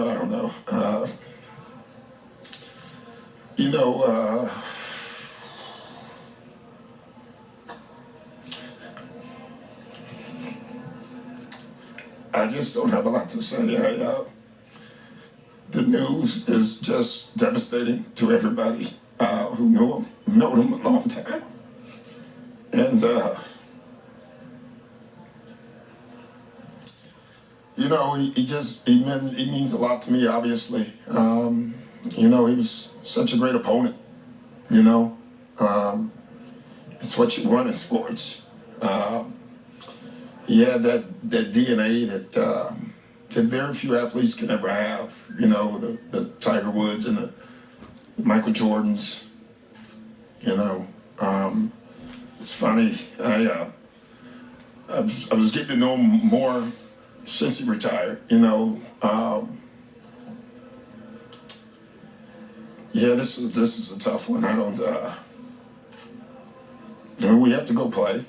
I don't know. You know, I just don't have a lot to say. The news is just devastating to everybody who known him a long time. And, you know, he means a lot to me, obviously. You know, he was such a great opponent, you know. It's what you want in sports. He had that DNA that very few athletes can ever have. You know, the Tiger Woods and the Michael Jordans. You know, it's funny. I was getting to know him more since he retired. You know, yeah, this is a tough one. I don't. You know, we have to go play.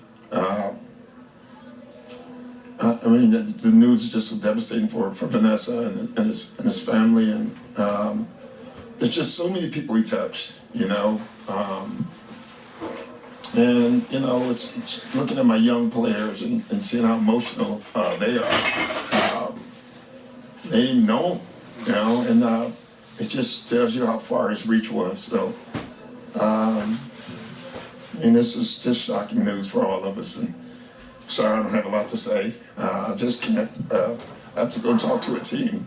I mean, the news is just so devastating for Vanessa and his family, and there's just so many people he touched, you know. And you know, it's looking at my young players and seeing how emotional they are. They didn't even know him, you know, and it just tells you how far his reach was. So, and this is just shocking news for all of us. And sorry, I don't have a lot to say. I just can't. I have to go talk to a team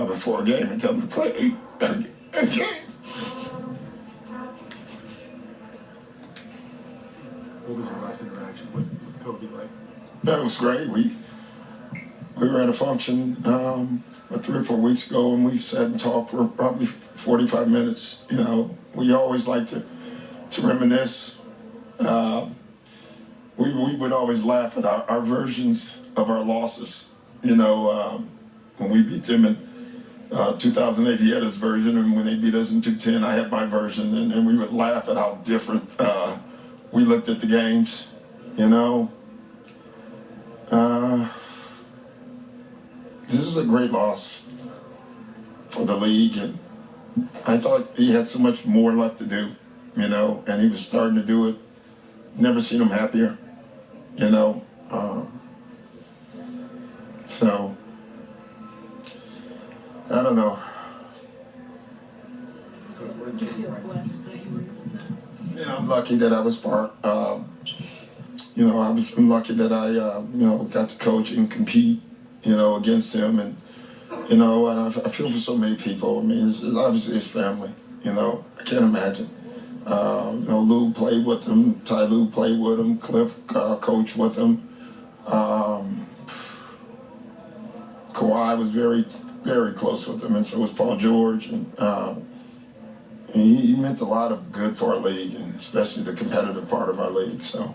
before a game and tell them to play a game. What was your last interaction with Coby like? That was great. We were at a function 3 or 4 weeks ago, and we sat and talked for probably 45 minutes. You know, we always like to reminisce. We would always laugh at our versions of our losses. You know, when we beat them in 2008, he had his version, and when they beat us in 2010, I had my version, and we would laugh at how different we looked at the games. You know, this is a great loss for the league, and I thought he had so much more left to do. You know, and he was starting to do it. Never seen him happier. You know, so I don't know. Did you feel blessed that you were able to? Yeah, I'm lucky that I was part. You know, I'm lucky that I, you know, got to coach and compete, you know, against him, and you know, and I feel for so many people. I mean, it's obviously his family. You know, I can't imagine. You know, Lou played with him. Ty Lue played with him. Cliff coached with him. Kawhi was very, very close with him, and so was Paul George. And he meant a lot of good for our league, and especially the competitive part of our league. So,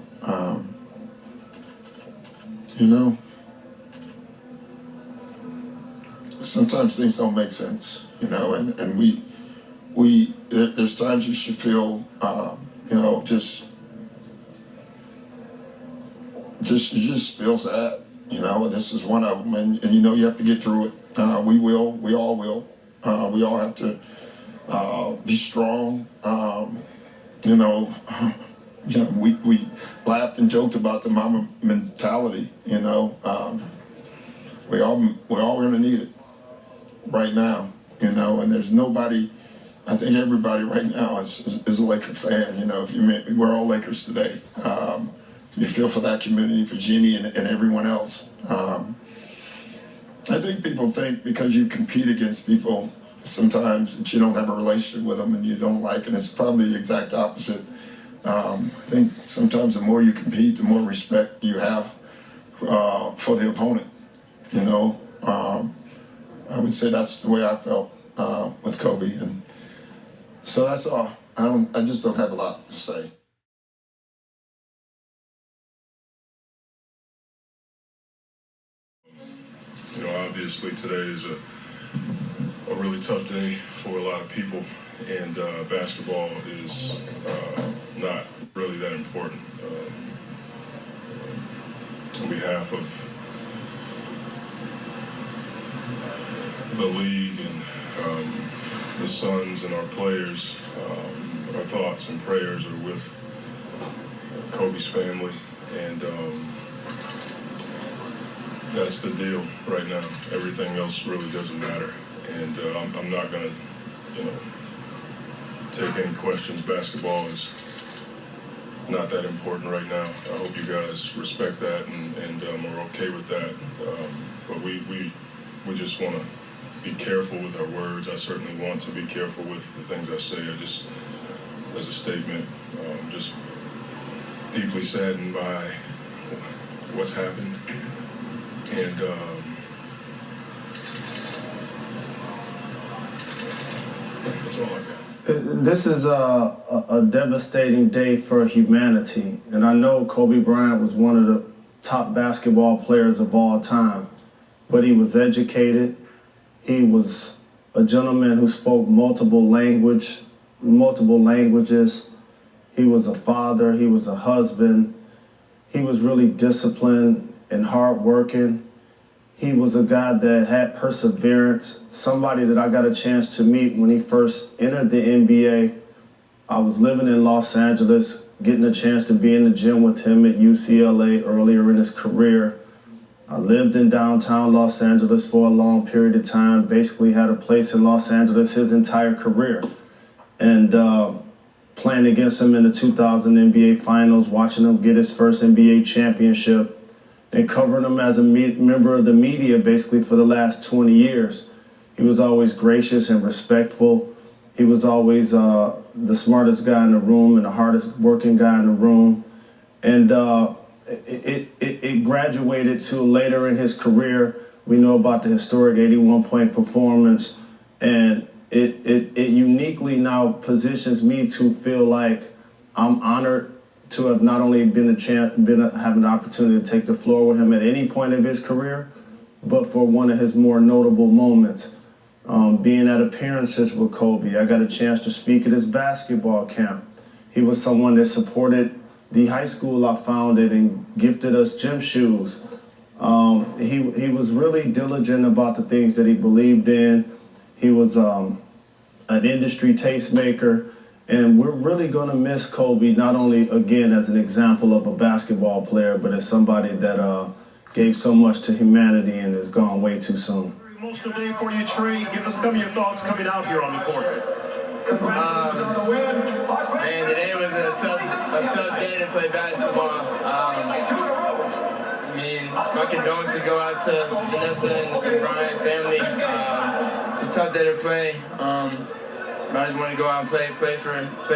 you know, sometimes things don't make sense, you know, and there's times you should feel, you know, you just feel sad, you know, and this is one of them, and you know you have to get through it. We all will. We all have to be strong. You know, we laughed and joked about the mama mentality, you know. We're all going to need it right now, you know, and there's nobody. I think everybody right now is a Laker fan. You know, we're all Lakers today. You feel for that community, for Jeannie and everyone else. I think people think because you compete against people sometimes that you don't have a relationship with them and you don't like, and it's probably the exact opposite. I think sometimes the more you compete, the more respect you have for the opponent. You know, I would say that's the way I felt with Coby, and so that's all. I just don't have a lot to say. You know, obviously today is a really tough day for a lot of people, and basketball is not really that important. On behalf of the league and the Suns and our players, our thoughts and prayers are with Coby's family, and that's the deal right now. Everything else really doesn't matter, and I'm not gonna, take any questions. Basketball is not that important right now. I hope you guys respect that and are okay with that. But we just want to be careful with our words. I certainly want to be careful with the things I say. I just, as a statement, just deeply saddened by what's happened. And that's all I got. This is a devastating day for humanity. And I know Kobe Bryant was one of the top basketball players of all time, but he was educated. He was a gentleman who spoke multiple languages. He was a father. He was a husband. He was really disciplined and hardworking. He was a guy that had perseverance, somebody that I got a chance to meet when he first entered the NBA. I was living in Los Angeles, getting a chance to be in the gym with him at UCLA earlier in his career. I lived in downtown Los Angeles for a long period of time, basically had a place in Los Angeles his entire career. And playing against him in the 2000 NBA Finals, watching him get his first NBA championship, and covering him as a member of the media basically for the last 20 years. He was always gracious and respectful. He was always the smartest guy in the room and the hardest working guy in the room. And it graduated to later in his career. We know about the historic 81-point performance, and it uniquely now positions me to feel like I'm honored to have not only having the opportunity to take the floor with him at any point of his career, but for one of his more notable moments, being at appearances with Kobe. I got a chance to speak at his basketball camp. He was someone that supported the high school I founded and gifted us gym shoes. He was really diligent about the things that he believed in. He was an industry tastemaker. And we're really going to miss Kobe, not only, again, as an example of a basketball player, but as somebody that gave so much to humanity and is gone way too soon. Very emotional day for you, Trey. Give us some of your thoughts coming out here on the court. Man, today was a tough day to play basketball. My condolences go out to Vanessa and the Bryant family. It's a tough day to play. I just want to go out and play for him. For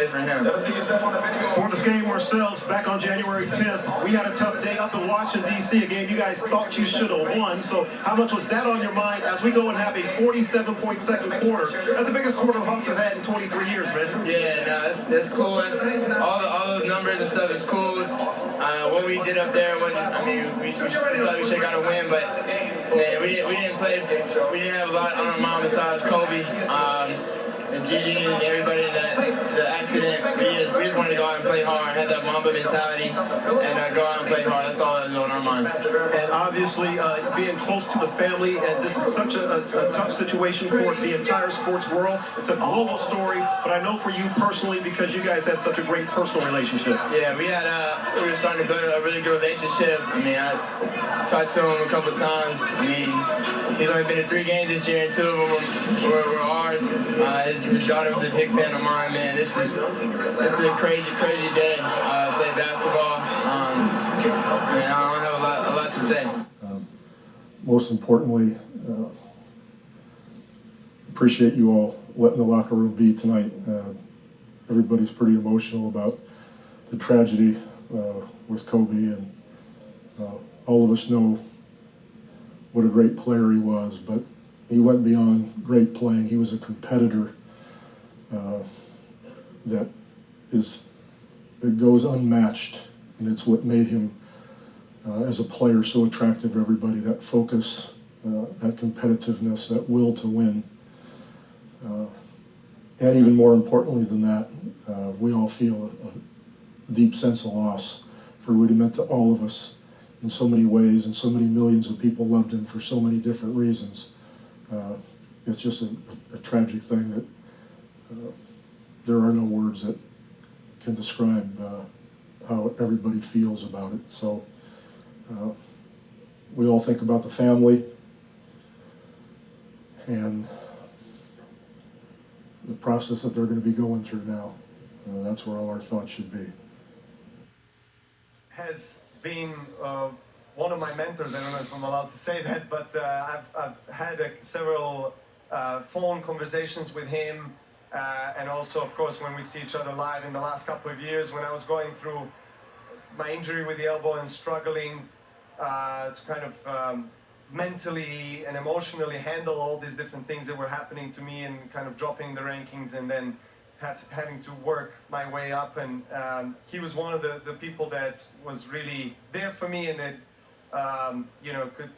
this game ourselves, back on January 10th, we had a tough day up in Washington, D.C., a game you guys thought you should have won. So how much was that on your mind as we go and have a 47-point second quarter? That's the biggest quarter the Hawks have had in 23 years, man. Yeah, no, that's cool. All those numbers and stuff is cool. What we did up there wasn't, we thought we should have got a win, but man, we didn't play. We didn't have a lot on our mind besides Coby. And Gigi and everybody in the accident, we just wanted to go out and play hard, have that Mamba mentality, and go out and play hard. That's all that was on our mind. And obviously, being close to the family, and this is such a tough situation for the entire sports world. It's a global story, but I know for you personally, because you guys had such a great personal relationship. Yeah, we were starting to build a really good relationship. I talked to him a couple of times. He's only been to 3 games this year, and 2 of them were ours. His daughter was a big fan of mine, man. This is a crazy day. Play basketball. I don't have a lot to say. Most importantly, appreciate you all letting the locker room be tonight. Everybody's pretty emotional about the tragedy with Coby, and all of us know what a great player he was, but he went beyond great playing. He was a competitor that goes unmatched, and it's what made him as a player so attractive to everybody. That focus, that competitiveness, that will to win, and even more importantly than that, we all feel a deep sense of loss for what he meant to all of us in so many ways, and so many millions of people loved him for so many different reasons. It's just a tragic thing that there are no words that can describe how everybody feels about it. So we all think about the family and the process that they're going to be going through now. That's where all our thoughts should be. Has been one of my mentors. I don't know if I'm allowed to say that, but I've had several phone conversations with him, and also, of course, when we see each other live in the last couple of years, when I was going through my injury with the elbow and struggling to kind of mentally and emotionally handle all these different things that were happening to me and kind of dropping the rankings and then having to work my way up. And he was one of the people that was really there for me and that you know, could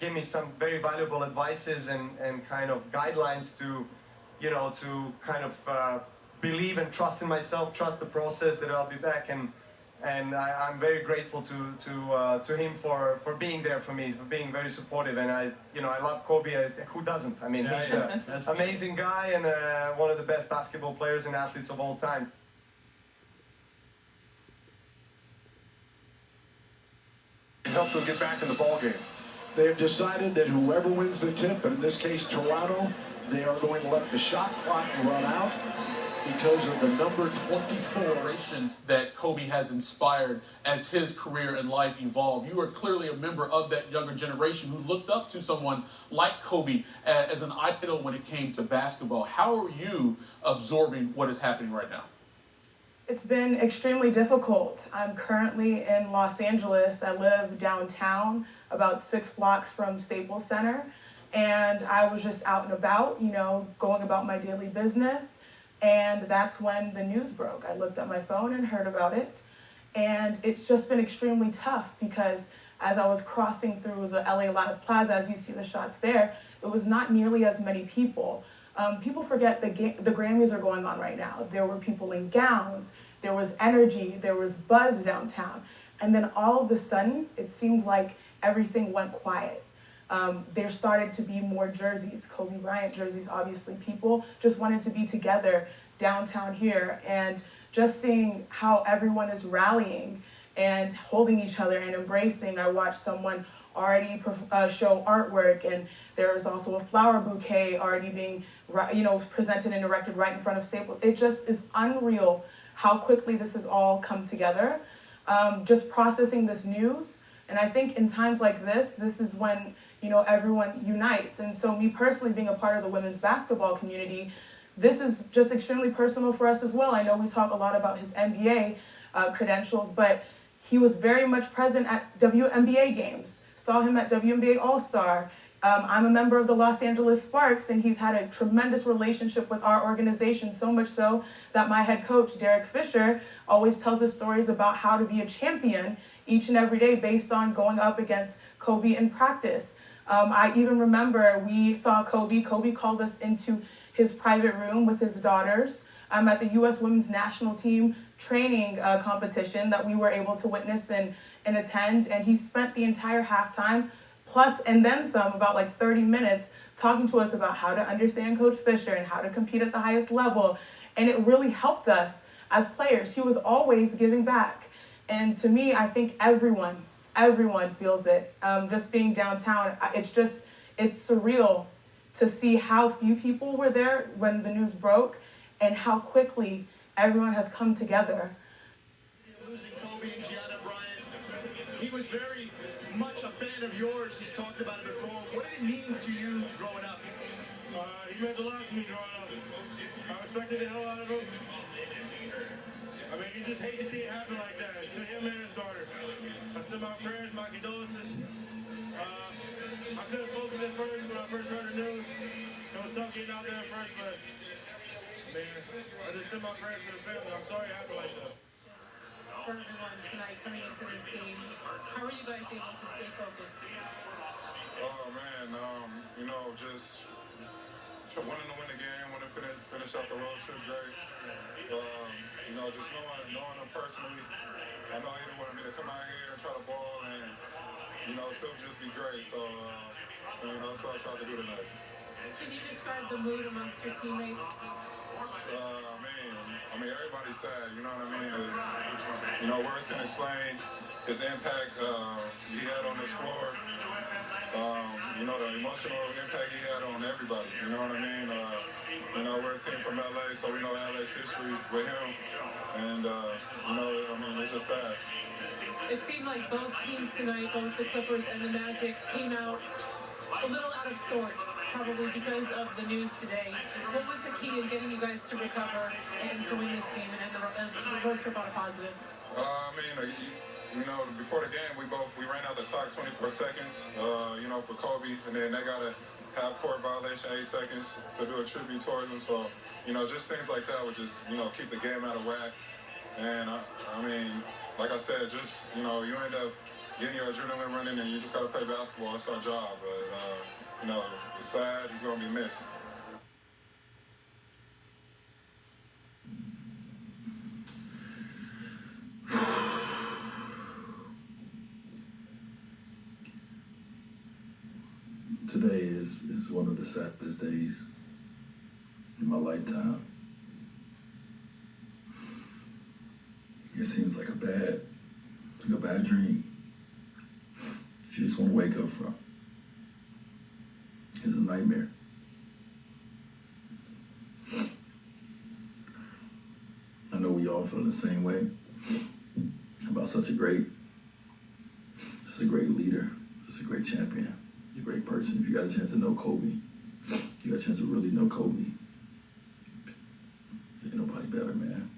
give me some very valuable advices and kind of guidelines to, you know, to kind of believe and trust in myself, trust the process, that I'll be back. And I'm very grateful to him for being there for me, for being very supportive. And I love Coby. Who doesn't? I mean, he's an amazing guy and one of the best basketball players and athletes of all time. Help them get back in the ballgame. They have decided that whoever wins the tip, and in this case Toronto, they are going to let the shot clock run out because of the number 24. That Coby has inspired as his career and life evolved. You are clearly a member of that younger generation who looked up to someone like Coby as an idol when it came to basketball. How are you absorbing what is happening right now? It's been extremely difficult. I'm currently in Los Angeles. I live downtown, about 6 blocks from Staples Center. And I was just out and about, you know, going about my daily business. And that's when the news broke. I looked at my phone and heard about it. And it's just been extremely tough because as I was crossing through the LA Live Plaza, as you see the shots there, it was not nearly as many people. People forget the Grammys are going on right now. There were people in gowns, there was energy, there was buzz downtown. And then all of a sudden, it seemed like everything went quiet. There started to be more jerseys, Kobe Bryant jerseys, obviously. People just wanted to be together downtown here, and just seeing how everyone is rallying and holding each other and embracing. I watched someone already show artwork, and there was also a flower bouquet already being, you know, presented and erected right in front of Staples. It just is unreal how quickly this has all come together. Just processing this news, and I think in times like this is when, you know, everyone unites. And so me personally, being a part of the women's basketball community, this is just extremely personal for us as well. I know we talk a lot about his NBA credentials, but he was very much present at WNBA games. Saw him at WNBA All-Star. I'm a member of the Los Angeles Sparks, and he's had a tremendous relationship with our organization, so much so that my head coach, Derek Fisher, always tells us stories about how to be a champion each and every day based on going up against Coby in practice. I even remember we saw Coby. Coby called us into his private room with his daughters at the U.S. Women's National Team training competition that we were able to witness and attend. And he spent the entire halftime, plus and then some, about like 30 minutes, talking to us about how to understand Coach Fisher and how to compete at the highest level. And it really helped us as players. He was always giving back. And to me, I think everyone feels it. Just being downtown, it's surreal to see how few people were there when the news broke and how quickly everyone has come together. Losing Coby and Gianna Bryant, he was very much a fan of yours. He's talked about it before. What did it mean to you growing up? He meant a lot to me growing up. I respected the hell out of him. I mean, you just hate to see it happen like that to him and his daughter. I send my prayers, my condolences. I couldn't focus at first when I first heard the news. It was tough getting out there at first, but man, I just send my prayers to the family. I'm sorry it happened like that. For everyone tonight coming into this game, how are you guys able to stay focused? Oh man, you know, just wanting to win the game, wanting to finish out the road trip great. You know, just knowing him personally, I know he wanted me to come out here and try to ball and, you know, still just be great. So, you know, that's what I tried to do tonight. Can you describe the mood amongst your teammates? Everybody's sad, you know what I mean? Words can explain his impact he had on this floor. The emotional impact he had on everybody, you know what I mean? We're a team from LA, so we know LA's history with him. And, it's just sad. It seemed like both teams tonight, both the Clippers and the Magic, came out a little out of sorts, probably because of the news today. What was the key in getting you guys to recover and to win this game and end the road trip on a positive? Before the game, we ran out the clock 24 seconds, for Coby, and then they got to have court violation 8 seconds to do a tribute towards him. So, just things like that would just, keep the game out of whack. And, like I said, just, you end up getting your adrenaline running and you just got to play basketball. That's our job. But, it's sad. He's going to be missed. Today is one of the saddest days in my lifetime. It seems like a bad dream that you just want to wake up from. It's a nightmare. I know we all feel the same way about such a great leader, just a great champion. A great person. If you got a chance to know Coby, you got a chance to really know Coby. Ain't nobody better, man.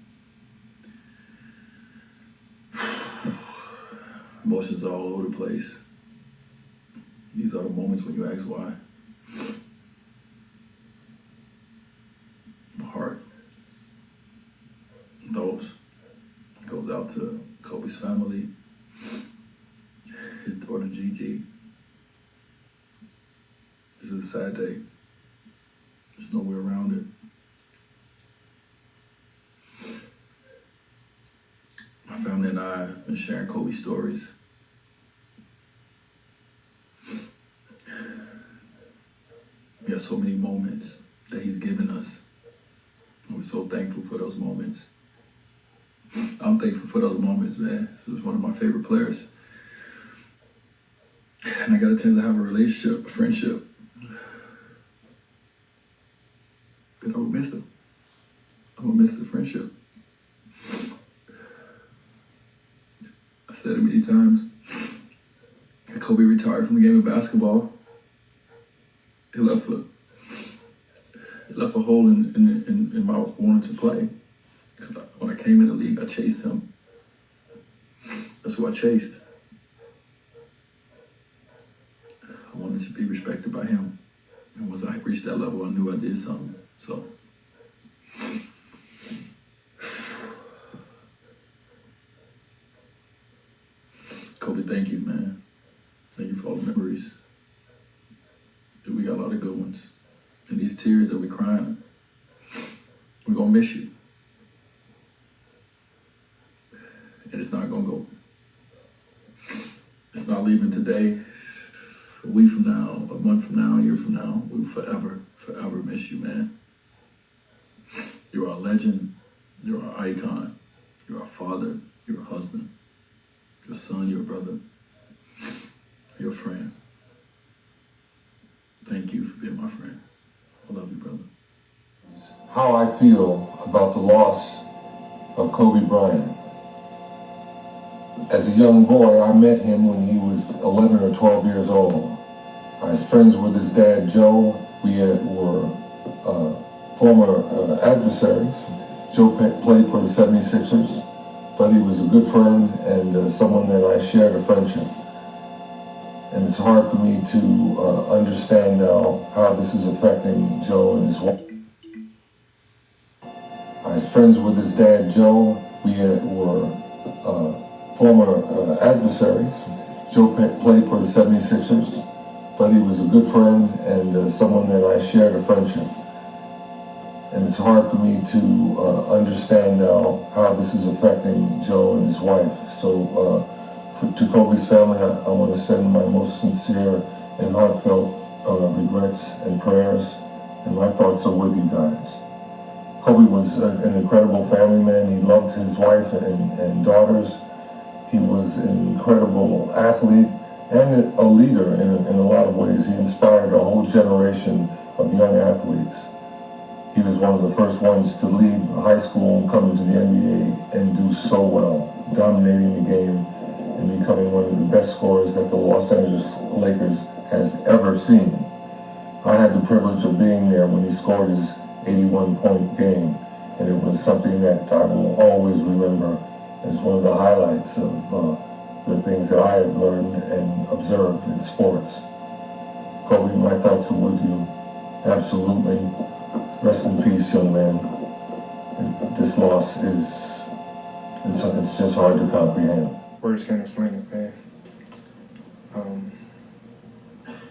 Emotions all over the place. These are the moments when you ask why. My heart, thoughts goes out to Coby's family, his daughter Gigi. This is a sad day. There's no way around it. My family and I have been sharing Coby stories. We have so many moments that he's given us. And we're so thankful for those moments. I'm thankful for those moments, man. This was one of my favorite players. And I got a chance to have a relationship, a friendship. And I'm gonna miss him. I'm gonna miss the friendship. I said it many times. Coby retired from the game of basketball. It left a hole in my wanting to play. Because when I came in the league, I chased him. That's who I chased. I wanted to be respected by him. And once I reached that level, I knew I did something. So, Coby, thank you, man. Thank you for all the memories. We got a lot of good ones. And these tears that we're crying, we're gonna miss you. And it's not gonna go. It's not leaving today. A week from now, a month from now, a year from now, we will forever miss you, man. You're our legend. You're our icon. You're our father. You're a husband. You're a son. You're a brother. You're a friend. Thank you for being my friend. I love you, brother. How I feel about the loss of Coby Bryant. As a young boy, I met him when he was 11 or 12 years old. I was friends with his dad, Joe. We were former adversaries. Joe played for the 76ers, but he was a good friend and someone that I shared a friendship. And it's hard for me to understand now how this is affecting Joe and his wife. I was friends with his dad, Joe. We were former adversaries. Joe played for the 76ers, but he was a good friend and someone that I shared a friendship. And it's hard for me to understand now how this is affecting Joe and his wife. So to Coby's family, I want to send my most sincere and heartfelt regrets and prayers, and my thoughts are with you guys. Coby was an incredible family man. He loved his wife and daughters. He was an incredible athlete and a leader in a lot of ways. He inspired a whole generation of young athletes. He was one of the first ones to leave high school and come into the NBA and do so well, dominating the game and becoming one of the best scorers that the Los Angeles Lakers has ever seen. I had the privilege of being there when he scored his 81-point game, and it was something that I will always remember as one of the highlights of the things that I have learned and observed in sports. Coby, my thoughts are with you. Absolutely. Rest in peace, young man. This loss it's just hard to comprehend. Words can't explain it, man.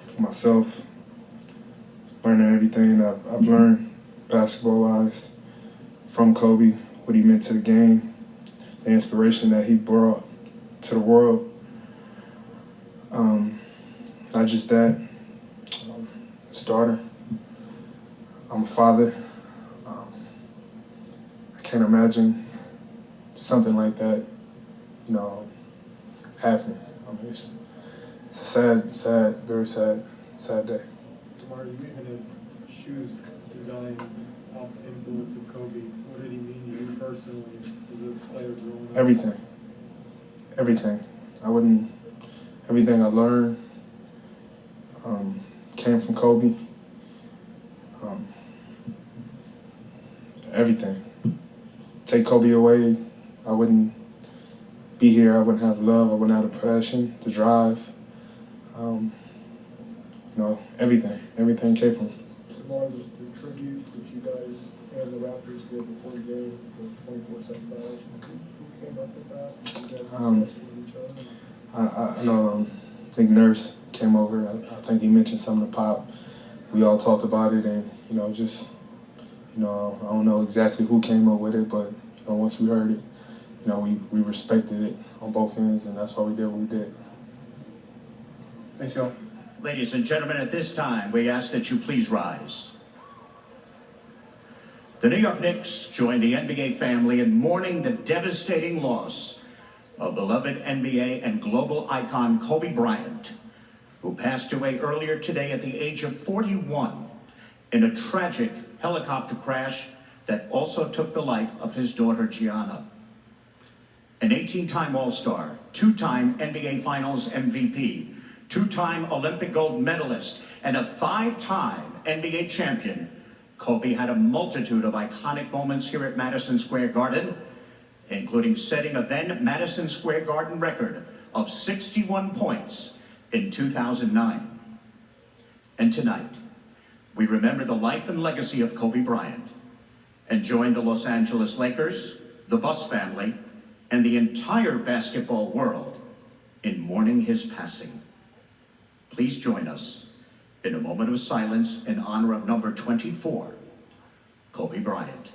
For myself, learning everything I've learned basketball-wise from Coby, what he meant to the game, the inspiration that he brought to the world. Not just that, his daughter. I'm a father. I can't imagine something like that, happening. I mean, it's a sad, very sad day. Tomorrow, you even had shoes designed off the influence of Coby. What did he mean to you personally as a player growing up? Everything. Everything I learned came from Coby. Everything. Take Coby away, I wouldn't be here. I wouldn't have love. I wouldn't have the passion, the drive. Everything came from him. Tomorrow, the tribute that you guys and the Raptors did before the game, the 24/7 battles. Who came up with that? Did you guys discuss it with each other? I know. I think Nurse came over. I think he mentioned something to Pop. We all talked about it, and I don't know exactly who came up with it, but once we heard it, we respected it on both ends, and that's why we did what we did. Thanks, y'all. Ladies and gentlemen, at this time, we ask that you please rise. The New York Knicks join the NBA family in mourning the devastating loss of beloved NBA and global icon Coby Bryant, who passed away earlier today at the age of 41 in a tragic helicopter crash that also took the life of his daughter Gianna. An 18-time All-Star, 2-time NBA Finals MVP, 2-time Olympic gold medalist, and a 5-time NBA champion, Coby had a multitude of iconic moments here at Madison Square Garden, including setting a then Madison Square Garden record of 61 points in 2009. And tonight, we remember the life and legacy of Coby Bryant and join the Los Angeles Lakers, the Buss family, and the entire basketball world in mourning his passing. Please join us in a moment of silence in honor of number 24, Coby Bryant.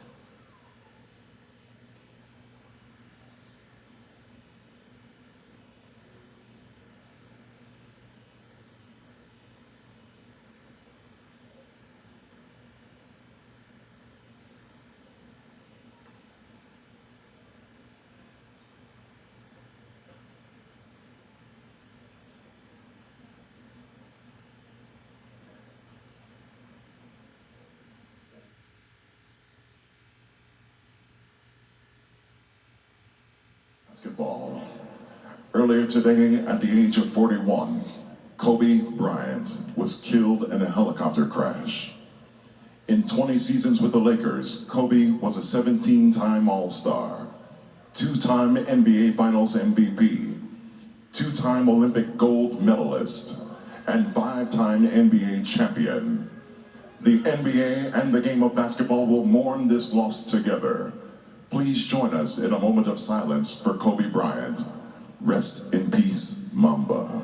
Basketball. Earlier today, at the age of 41, Coby Bryant was killed in a helicopter crash. In 20 seasons with the Lakers, Coby was a 17-time All-Star, 2-time NBA Finals MVP, 2-time Olympic gold medalist, and 5-time NBA champion. The NBA and the game of basketball will mourn this loss together. Please join us in a moment of silence for Coby Bryant. Rest in peace, Mamba.